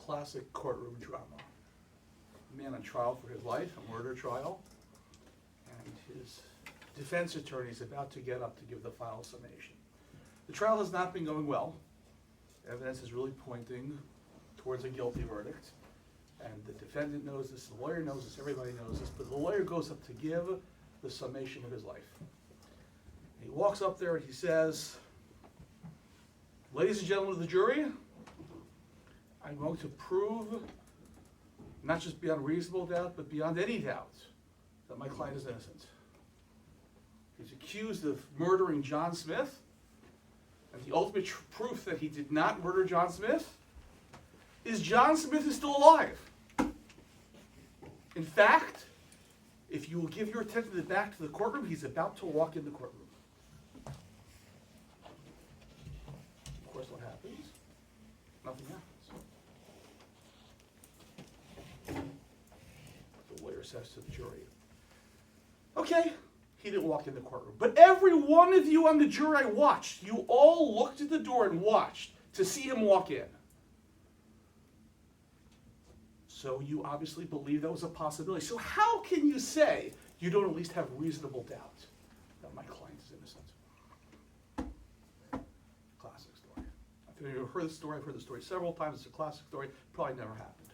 classic courtroom drama. A man on trial for his life, a murder trial, and his defense attorney is about to get up to give the final summation. The trial has not been going well. Evidence is really pointing towards a guilty verdict. And the defendant knows this, the lawyer knows this, everybody knows this, but the lawyer goes up to give the summation of his life. He walks up there and he says, "Ladies and gentlemen of the jury, I'm going to prove, not just beyond reasonable doubt, but beyond any doubt, that my client is innocent. He's accused of murdering John Smith, and the ultimate proof that he did not murder John Smith is John Smith is still alive. In fact, if you will give your attention back to the courtroom, he's about to walk in the courtroom." Of course, what happens? Nothing happens. The lawyer says to the jury, "Okay, he didn't walk in the courtroom, but every one of you on the jury I watched, you all looked at the door and watched to see him walk in. So you obviously believe that was a possibility. So how can you say you don't at least have reasonable doubt that my client is innocent?" Classic story. If you've heard the story, I've heard the story several times. It's a classic story. Probably never happened.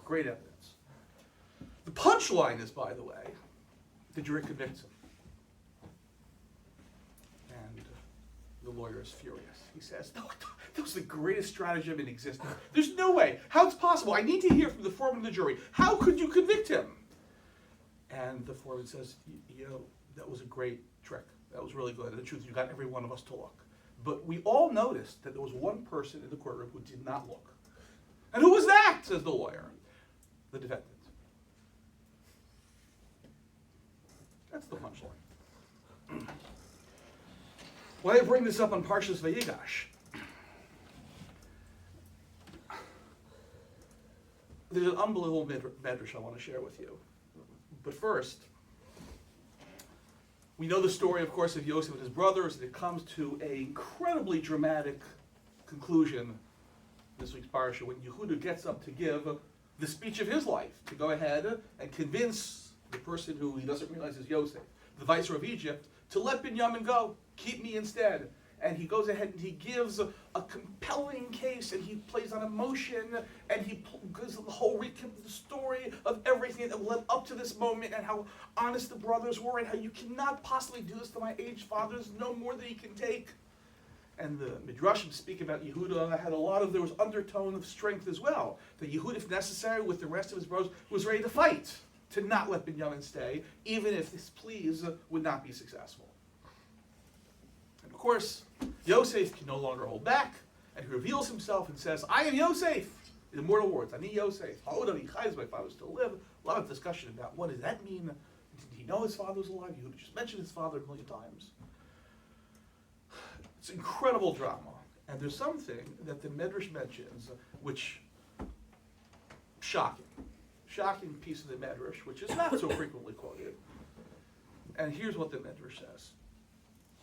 Great evidence. The punchline is, by the way, the jury convicts him. And the lawyer is furious. He says, "No, that was the greatest stratagem in existence. There's no way. How it's possible? I need to hear from the foreman of the jury. How could you convict him?" And the foreman says, "You know, that was a great trick. That was really good. And the truth is, you got every one of us to look. But we all noticed that there was one person in the courtroom who did not look. And who was that?" says the lawyer. "The defendant." That's the punchline. Why I bring this up on Parshas Vayigash? There's an unbelievable medrash I want to share with you. But first, we know the story, of course, of Yosef and his brothers, and it comes to an incredibly dramatic conclusion this week's Parsha, when Yehuda gets up to give the speech of his life, to go ahead and convince the person who he doesn't realize is Yosef, the viceroy of Egypt, to let Binyamin go, keep me instead. And he goes ahead and he gives a compelling case, and he plays on emotion, and he gives the whole recap of the story of everything that led up to this moment, and how honest the brothers were, and how you cannot possibly do this to my aged father. There's no more that he can take. And the Midrashim speak about Yehuda had there was undertone of strength as well. That Yehuda, if necessary, with the rest of his brothers, was ready to fight, to not let Binyamin stay, even if his pleas would not be successful. And of course, Yosef can no longer hold back, and he reveals himself and says, "I am Yosef," in immortal words. "Ani Yosef. Ha'odani chayz, my father still live." A lot of discussion about what does that mean. Did he know his father was alive? Yehuda just mentioned his father a million times. It's incredible drama. And there's something that the Medrash mentions, which, shocking piece of the Medrash, which is not so frequently quoted. And here's what the Medrash says.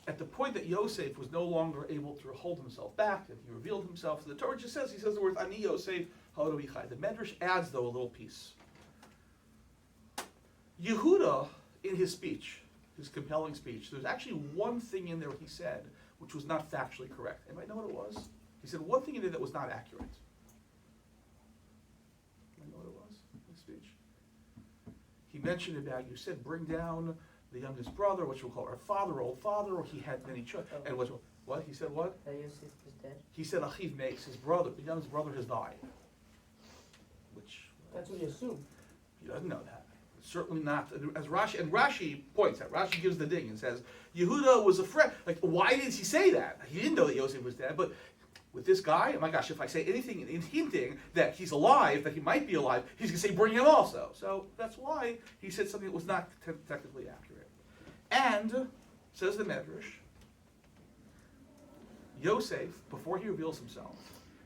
At the point that Yosef was no longer able to hold himself back, and he revealed himself, the Torah just says, he says the words, "Ani Yosef, ha'odani chai." The Medrash adds, though, a little piece. Yehuda, in his speech, his compelling speech, there's actually one thing in there he said which was not factually correct. Anybody know what it was? He said one thing in there that was not accurate. Anybody know what it was in his speech? He mentioned about, you said, bring down the youngest brother, which we'll call our father, old father, or he had many children. And what? He said what? Yosef was dead. He said Achiv makes his brother, the youngest brother has died. Which... That's what he assumed. He doesn't know that. Certainly not. As Rashi points out, Rashi gives the ding and says, Yehuda was afraid. Like, why did he say that? He didn't know that Yosef was dead, but with this guy, oh my gosh, if I say anything in hinting that he's alive, that he might be alive, he's going to say, bring him also. So that's why he said something that was not technically accurate. And, says the Medrash, Yosef, before he reveals himself,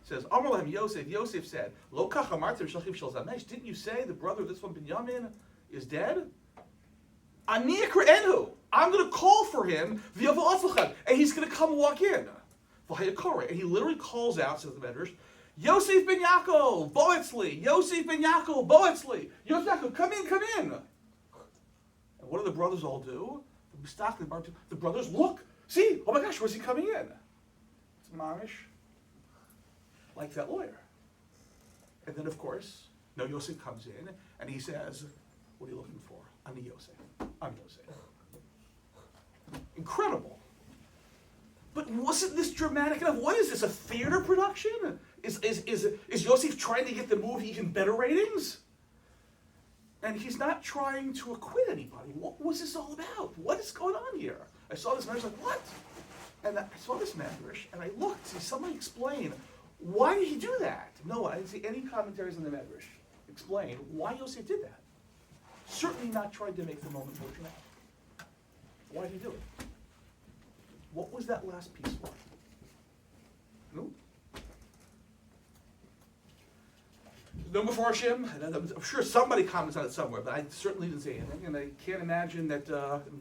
says, Amar lahem Yosef, Yosef said, Lo kach amartem shalchiv shel zamesh, didn't you say the brother of this one, Binyamin, is dead? Ani akra'enhu, I'm going to call for him, v'yavo atzlachem, and he's going to come walk in. And he literally calls out, says the Medrash, Yosef ben Yaakov, Boetzli, Yosef ben Yaakov, Boetzli, Yosef ben Yaakov, come in, come in. And what do the brothers all do? The brothers look, see, oh my gosh, where's he coming in? It's mamish, like that lawyer. And then, of course, no, Yosef comes in, and he says, what are you looking for? I'm Yosef. I'm Yosef. Incredible. But wasn't this dramatic enough? What is this, a theater production? Is Yosef trying to get the movie even better ratings? And he's not trying to acquit anybody. What was this all about? What is going on here? I saw this and I was like, what? And I saw this medrash, and I looked. See, somebody explain, why did he do that? No, I didn't see any commentaries on the medrash. Explain why Yosef did that. Certainly not trying to make the moment more dramatic. Why did he do it? What was that last piece for? No? No Mefarshim, and I'm sure somebody comments on it somewhere, but I certainly didn't see anything, and I can't imagine that,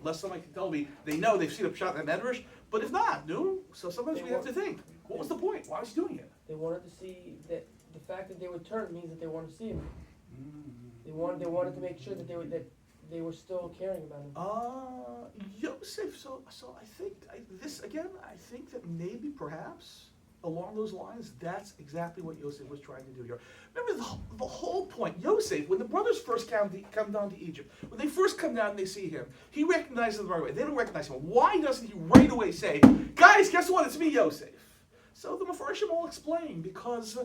unless somebody can tell me, they know they've seen a shot in that medrash, but if not, no, so sometimes we have to think, what was the point? Why was he doing it? They wanted to see that the fact that they would turn means that they wanted to see him. They wanted to make sure that they were still caring about him. Yosef, so I think that maybe, perhaps, along those lines, that's exactly what Yosef was trying to do here. Remember the whole point. Yosef, when the brothers first come down to Egypt, when they first come down and they see him, he recognizes them right away. They don't recognize him. Why doesn't he right away say, guys, guess what? It's me, Yosef. So the Mefarshim all explain, because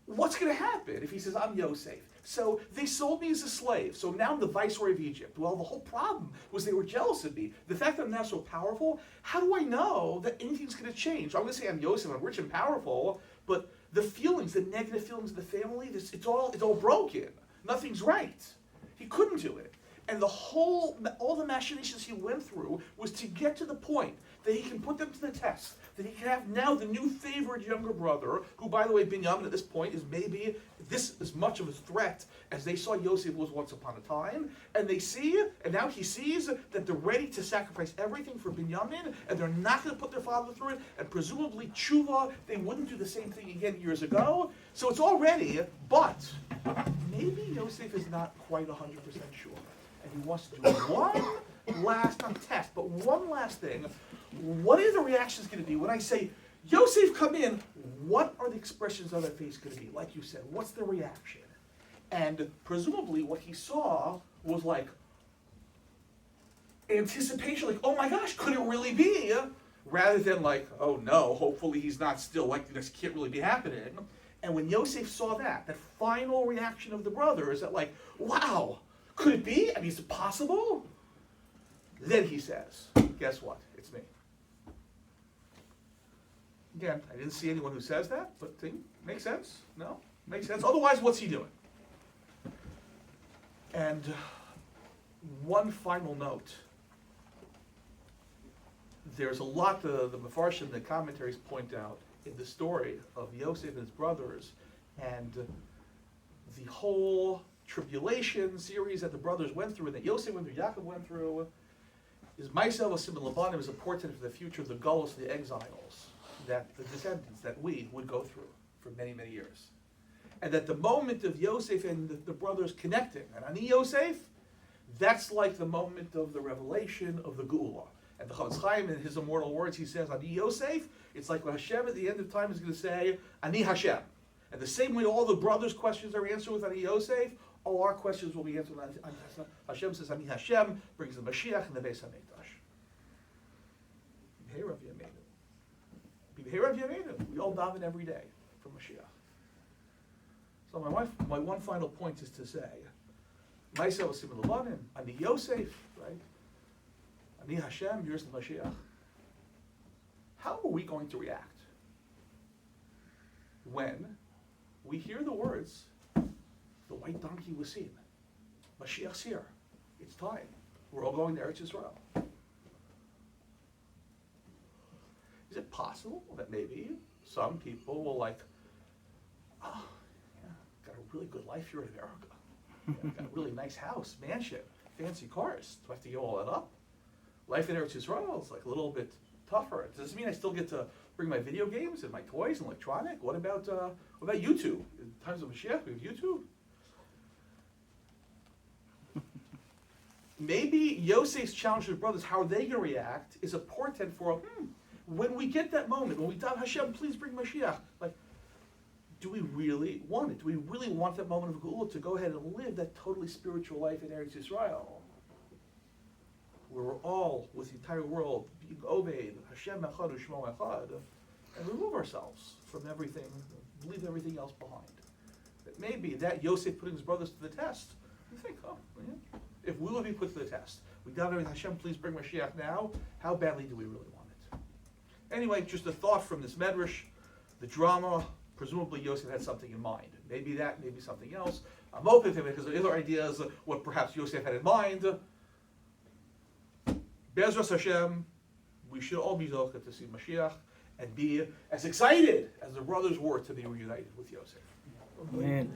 what's going to happen if he says, I'm Yosef? So they sold me as a slave. So now I'm the viceroy of Egypt. Well, the whole problem was they were jealous of me. The fact that I'm now so powerful, how do I know that anything's going to change? I'm going to say I'm Yosef, I'm rich and powerful, but the feelings, the negative feelings of the family, it's all broken. Nothing's right. He couldn't do it. And all the machinations he went through was to get to the point that he can put them to the test, that he can have now the new favored younger brother, who, by the way, Binyamin at this point is maybe this as much of a threat as they saw Yosef was once upon a time, and now he sees that they're ready to sacrifice everything for Binyamin, and they're not going to put their father through it, and presumably tshuva, they wouldn't do the same thing again years ago, so it's all ready, but maybe Yosef is not quite 100% sure, and he wants to do one last, not test, but one last thing. What are the reactions going to be when I say, Yosef, come in? What are the expressions on their face going to be? Like you said, what's the reaction? And presumably what he saw was like anticipation, like, oh my gosh, could it really be? Rather than like, oh no, hopefully he's not still, like this can't really be happening. And when Yosef saw that final reaction of the brothers, that like, wow, could it be? I mean, is it possible? Then he says, guess what? It's me. Again, I didn't see anyone who says that, but makes sense? No? Makes sense. Otherwise, what's he doing? And one final note. There's a lot the Mefarshim, the commentaries point out in the story of Yosef and his brothers, and the whole tribulation series that the brothers went through, and that Yosef went through, Yaakov went through, is Maisel Asim and Labanim is a portent for the future of the Gullus, the exiles, that the descendants, that we would go through for many, many years. And that the moment of Yosef and the brothers connecting, and Ani Yosef, that's like the moment of the revelation of the Geula. And the Chofetz Chaim, in his immortal words, he says, Ani Yosef, it's like when Hashem at the end of time is going to say, Ani Hashem. And the same way all the brothers' questions are answered with Ani Yosef, all our questions will be answered with Ani Hashem. Hashem says, Ani Hashem, brings the Mashiach and the Beis HaMikdash. B'Hei Rav Yameinu. We all daven every day for Mashiach. So my one final point is to say, Maisel Asim and Labanim, Ani Yosef, right? Ani Hashem, here's the Mashiach. How are we going to react when we hear the words, the white donkey was seen, Mashiach's here, it's time, we're all going to Eretz Yisrael? Is it possible that maybe some people will like, oh, yeah, got a really good life here in America. Yeah, got a really nice house, mansion, fancy cars. Do I have to give all that up? Life in Eretz Yisrael is like a little bit tougher. Does this mean I still get to bring my video games and my toys and electronic? What about YouTube? In times of Mashiach, we have YouTube. Maybe Yosef's challenge to his brothers, how are they going to react, is a portent for when we get that moment, when we die, Hashem, please bring Mashiach. Like, do we really want it? Do we really want that moment of Geula to go ahead and live that totally spiritual life in Eretz Yisrael? Where we're all, with the entire world, being Oved, Hashem Echad U'Shmo Echad, and remove ourselves from everything, leave everything else behind. That maybe that Yosef putting his brothers to the test, you think, yeah. If we will be put to the test, we got everything, Hashem, please bring Mashiach now, how badly do we really want it? Anyway, just a thought from this Medrash, the drama, presumably Yosef had something in mind. Maybe that, maybe something else. I'm open to it because there are other ideas, what perhaps Yosef had in mind. Be'ezras Hashem, we should all be zocheh to see Mashiach and be as excited as the brothers were to be reunited with Yosef. Amen.